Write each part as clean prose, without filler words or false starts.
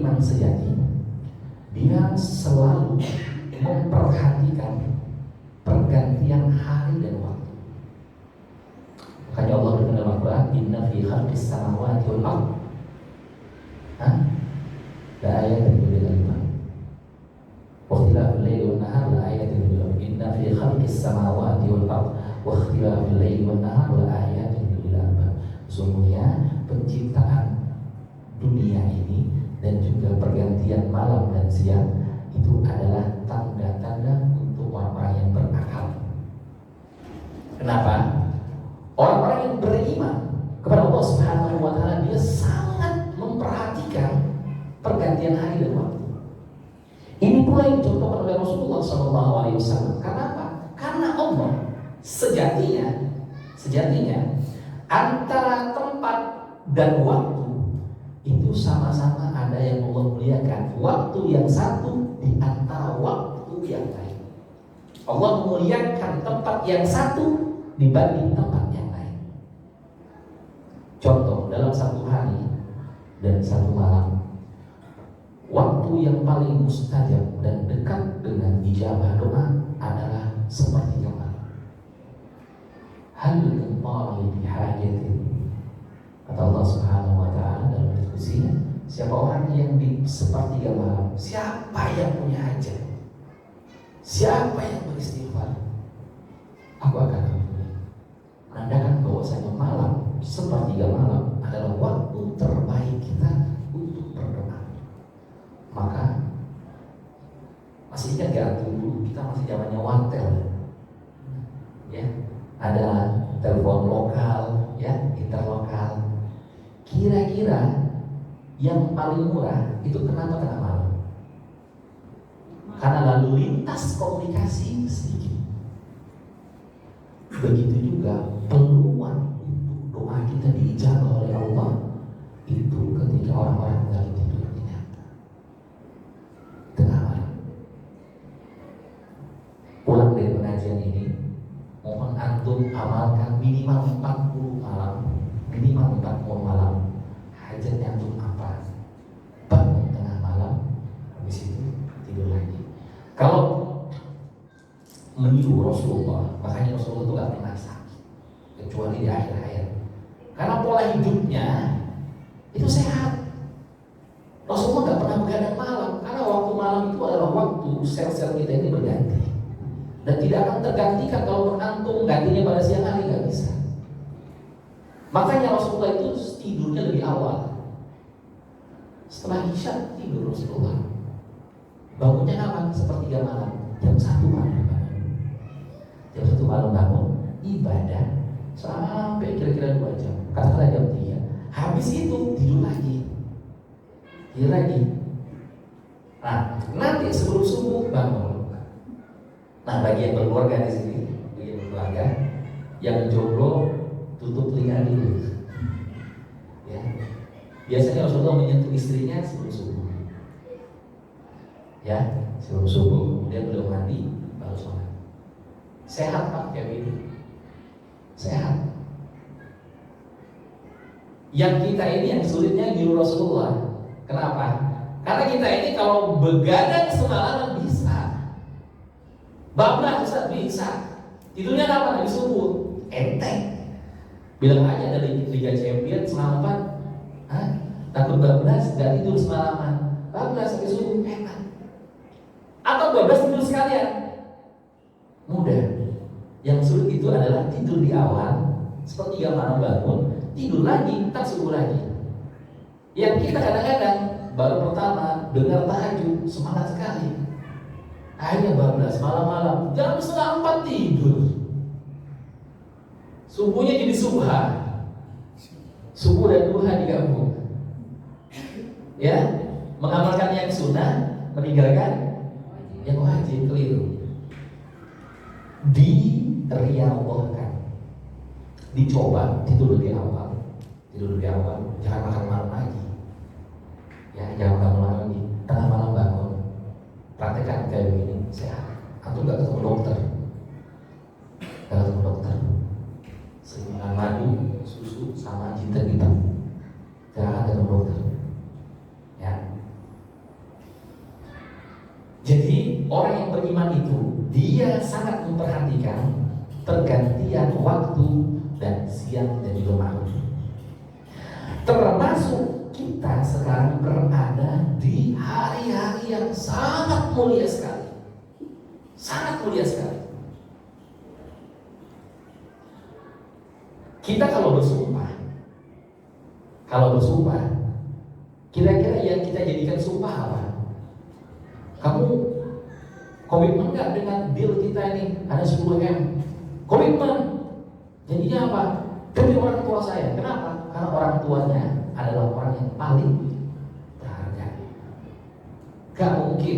beriman sejati, dia selalu memperhatikan pergantian hari dan waktu. Makanya Allah berfirman dalam Al-Quran, Inna fi khalqis samawati wal ardh la ayatin lil albab wa ikhtilafil laili wan nahar la ayatin lil albab. Inna fi khalqis samawati wal ardh wa ikhtilafil laili wan nahar la ayatin lil albab. Sungguhnya penciptaan dunia ini dan juga pergantian malam dan siang itu adalah tanda-tanda untuk orang-orang yang berakal. Kenapa? Orang-orang yang beriman kepada Allah Subhanahu wa taala, dia sangat memperhatikan pergantian hari dan waktu. Ini pula yang dicontohkan oleh Rasulullah SAW. Karena apa? Karena Allah sejatinya antara tempat dan waktu itu sama-sama ada yang Allah muliakan. Waktu yang satu di antara waktu yang lain. Allah memuliakan tempat yang satu dibanding tempat yang lain. Contoh, dalam satu hari dan satu malam, waktu yang paling mustajab dan dekat dengan ijabah doa adalah sepertiga malam. Hal qali bihajatin, kata Allah Subhanahu wa taala dalam diskusinya, siapa orang yang di sepertiga malam, siapa yang punya hajat, siapa yang beristighfar, aku akan ampuni. Menandakan bahwasanya malam, sepertiga malam adalah waktu terbaik kita untuk berdoa. Maka masih ingat gak dulu kita masih zamannya Wantel, ya, ada telepon lokal, ya, interlokal. Kira-kira yang paling murah itu kenapa tengah malam? Karena lalu lintas komunikasi sedikit. Begitu juga peluang untuk doa kita diijabah oleh Allah itu ketika orang-orang lagi tidur nyenyak tengah malam. Pulang dari pengajian ini, mohon antum amalkan minimal 40 malam, minimal 40 malam. Hajatnya antum apa? Bangun tengah malam, habis itu tidur lagi. Kalau meniru Rasulullah, makanya Rasulullah itu gak pernah sakit kecuali di akhir hayat, karena pola hidupnya itu sehat. Rasulullah gak pernah begadang malam, karena waktu malam itu adalah waktu sel-sel kita ini berganti dan tidak akan tergantikan kalau antum gantinya pada siang hari, gak bisa. Makanya Rasulullah itu tidurnya lebih awal. Setelah Isya tidur Rasulullah. Bangunnya kapan? Sepertiga malam, jam 1 malam bangun. Jam 1 malam bangun, ibadah sampai kira-kira 2 jam. Katakanlah jam 3. Habis itu tidur lagi. Tidur lagi. Nah, nanti sebelum subuh bangun. Nah, bagi yang berkeluarga di sini, bagi yang berkeluarga, yang jomblo tutup telinga dulu. Ya. Biasanya Rasulullah menyentuh istrinya sebelum subuh. Ya, sebelum subuh, kemudian beliau mandi, baru sholat. Sehat Pak kayak gitu. Sehat. Yang kita ini yang sulitnya niru Rasulullah. Kenapa? Karena kita ini kalau begadang semalaman bisa. Bablas Ustaz bisa. Tidurnya kapan? Habis subuh. Enteng. Bilang aja dari Liga Champions semalaman. Takut bablas, gak tidur semalaman. Bablas habis subuh, enak. Atau bablas tidur sekalian, mudah. Yang sulit itu adalah tidur di awal, sepertiga malam bangun, tidur lagi, tak subuh lagi. Yang kita kadang-kadang baru pertama dengar tahajud, semangat sekali. Akhirnya bablas malam-malam, jam 3:30 tidur. Subuhnya jadi subha. Subuh dan duha digabung. Ya, mengamalkan yang sunnah, meninggalkan yang wajib, keliru. Diriawahkan, dicoba tidur lebih awal, jangan makan malam lagi. Ya, jangan makan malam lagi. Tengah malam bangun, praktekkan kayak begini, sehat. Antum nggak ketemu dokter, sering makan madu, susu, sama jinten hitam. Jangan ketemu dokter. Ya, Jadi orang yang beriman itu dia sangat memperhatikan pergantian waktu dan siang dan juga malam. Termasuk kita sekarang berada di hari-hari yang sangat mulia sekali. Sangat mulia sekali. Kita kalau bersumpah, kira-kira yang kita jadikan sumpah apa? Kamu komitmen nggak dengan deal kita ini? Ada 10M. Komitmen. Jadinya apa? Demi orang tua saya. Kenapa? Karena orang tuanya adalah orang yang paling berharga. Gak mungkin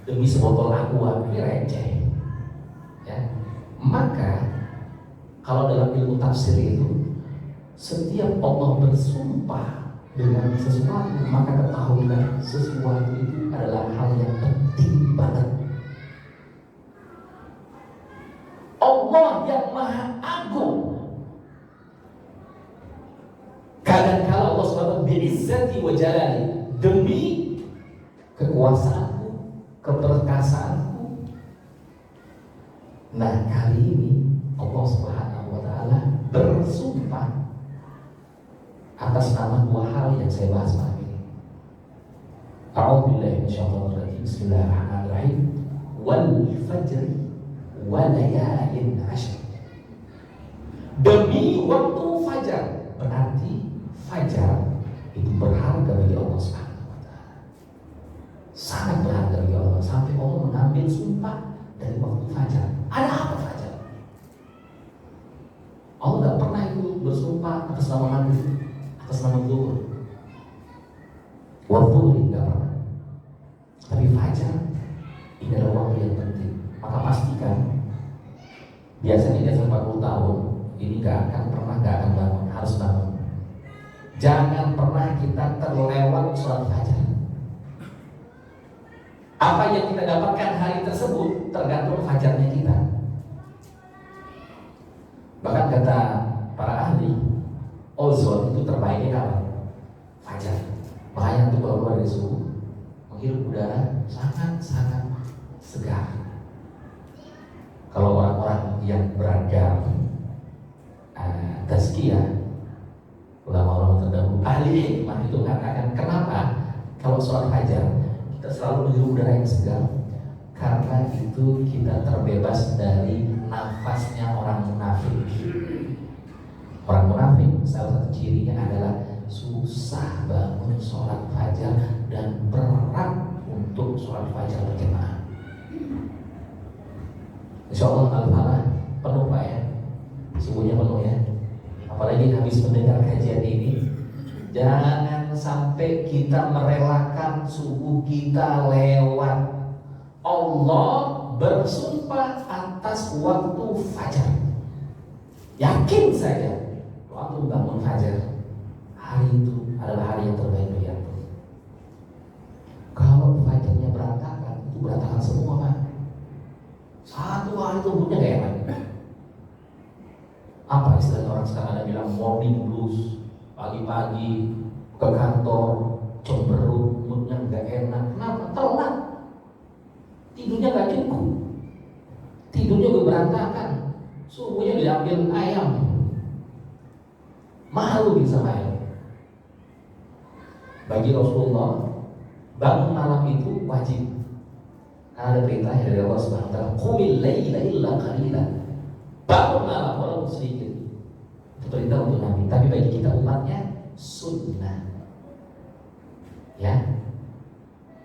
demi sebotol aqua, ini receh. Ya. Maka kalau dalam ilmu tafsir itu, setiap Allah bersumpah dengan sesuatu, maka ketahuilah sesuatu itu adalah hal yang penting banget. Allah yang Maha Agung. Kadang-kala Allah SWT bi'izzati wa jalali, demi kekuasaanku, keperkasaanku. Nah, kali ini Allah Subhanahu wa taala bersumpah atas nama dua hal yang saya bahas malam ini. A'udzubillahi minasyaitonir rajim. Bismillahirrahmanirrahim. Wal fajr wa layalin 'ashr. Demi waktu fajar. Berarti fajar itu berharga bagi Allah Subhanahu wa taala. Sangat berharga bagi Allah, sampai Allah mengambil sumpah dari waktu fajar. Ada apa fajar? Allah tidak pernah itu bersumpah atas nama maghrib, atas nama zuhur, waktu tidak pernah. Tapi fajar ini adalah waktu yang penting. Maka pastikan, biasanya di atas 40 tahun ini gak akan bangun, harus bangun. Jangan pernah kita terlewat sholat fajar. Apa yang kita dapatkan hari tersebut tergantung fajarnya kita. Bahkan kata para ahli, ozon itu terbaiknya kapan? Fajar. Makanya untuk keluar dari subuh, menghirup udara sangat-sangat segar. Kalau orang-orang yang beragam tazkiyah, ulama-ulama terdahulu, ahli hikmah itu mengatakan, kenapa kalau sholat fajar kita selalu menghirup udara yang segar? Karena itu kita terbebas dari nafasnya orang munafik. Orang munafik salah satu cirinya adalah susah bangun sholat fajar dan berat untuk sholat fajar berjamaah. Insya Allah al-falah penuh Pak ya, subuhnya penuh ya. Apalagi habis mendengar kajian ini, jangan sampai kita merelakan subuh kita lewat. Allah bersumpah atas waktu fajar. Yakin saja, waktu bangun fajar, hari itu adalah hari yang terbaik bagi aku. Kalau fajarnya berantakan, itu berantakan semua Pak. Satu hari tubuhnya gak enak. Apa istilah orang sekarang ada bilang morning blues, pagi-pagi ke kantor cemberut, moodnya gak enak. Kenapa? Telat. Tidurnya gak cukup, tidurnya juga berantakan, subuhnya diambil ayam, malu bisa main. Bagi Rasulullah, bangun malam itu wajib, karena ada perintah dari Allah Subhanahu wa taala, qumil laila illa qalila. Bangun malam walaupun sedikit. Itu perintah untuk Nabi, tapi bagi kita umatnya sunnah. Ya.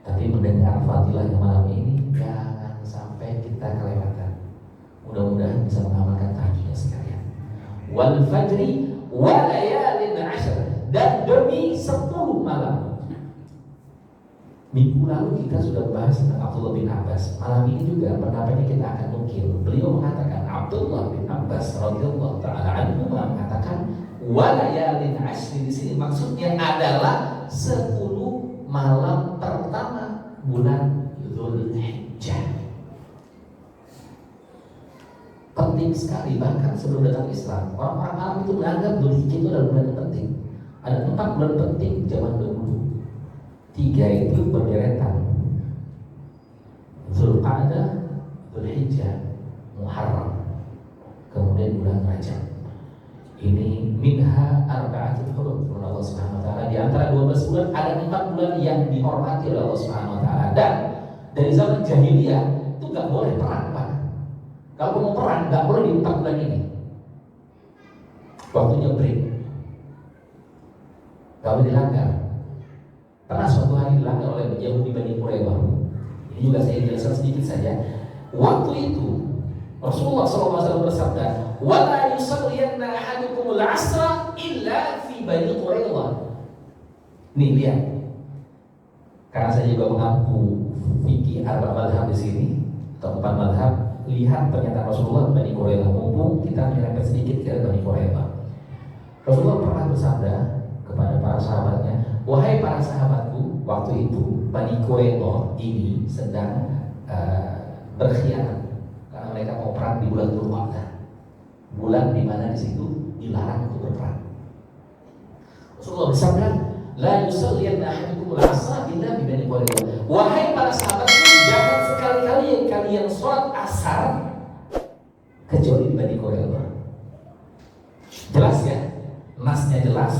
Tapi mendengar fadilahnya malam ini, jangan sampai kita kelewatan. Mudah-mudahan bisa mengamalkan tahajudnya sekalian. Wal fajri wa layalin 'ashr, dan demi 10 malam. Minggu lalu kita sudah bahas tentang Abdullah bin Abbas. Malam ini juga pendapatnya kita akan nukil. Beliau mengatakan, Abdullah bin Abbas radhiyallahu taala anhu mengatakan, wa layalin 'ashr di sini maksudnya adalah 10 malam pertama bulan Dzulhijjah. Penting sekali, bahkan sebelum datang Islam, orang-orang Arab itu menganggap Dzulhijjah itu adalah bulan yang penting. Ada 4 bulan penting zaman dahulu. 3 itu berderetan. Zulqa'dah, Dzulhijjah, Muharram, kemudian bulan Rajab. Ini minha arba'atul hurum oleh Allah Subhanahu wa taala. Di antara 12 bulan ada 4 bulan yang dihormati oleh Allah Subhanahu wa taala. Dan dari zaman jahiliyah itu enggak boleh perang, Pak. Kalau mau perang enggak boleh di 4 bulan ini. Waktunya break. Kalau dilanggar. Pernah suatu hari dilanggar oleh Yahudi Bani Quraidah. Ini juga saya jelaskan sedikit saja. Waktu itu Rasulullah SAW bersabda, "Wala yusalliyanna ahadukumul asra illa fi Bani Quraidah." Nih lihat, karena saya juga mengaku fikih arba mazhab di sini atau 4 mazhab, lihat pernyataan Rasulullah Bani Quraidah. Mumpung kita menyerempet sedikit ke Bani Quraidah. Rasulullah pernah bersabda kepada para sahabatnya, "Wahai para sahabatku, waktu itu Bani Quraidah ini sedang berkhianat. Karena mereka mau perang di bulan Dzulqa'dah, bulan di mana di situ dilarang untuk berperang." Rasulullah bersabda, "La yusalliyanna ahadukumul asra illa bi Bani Quraidah." Wahai para sahabatku, jangan sekali-kali kalian sholat asar kecuali di Bani Quraidah. Jelas ya? Nasnya jelas,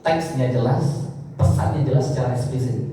teksnya jelas, pesannya jelas secara eksplisit.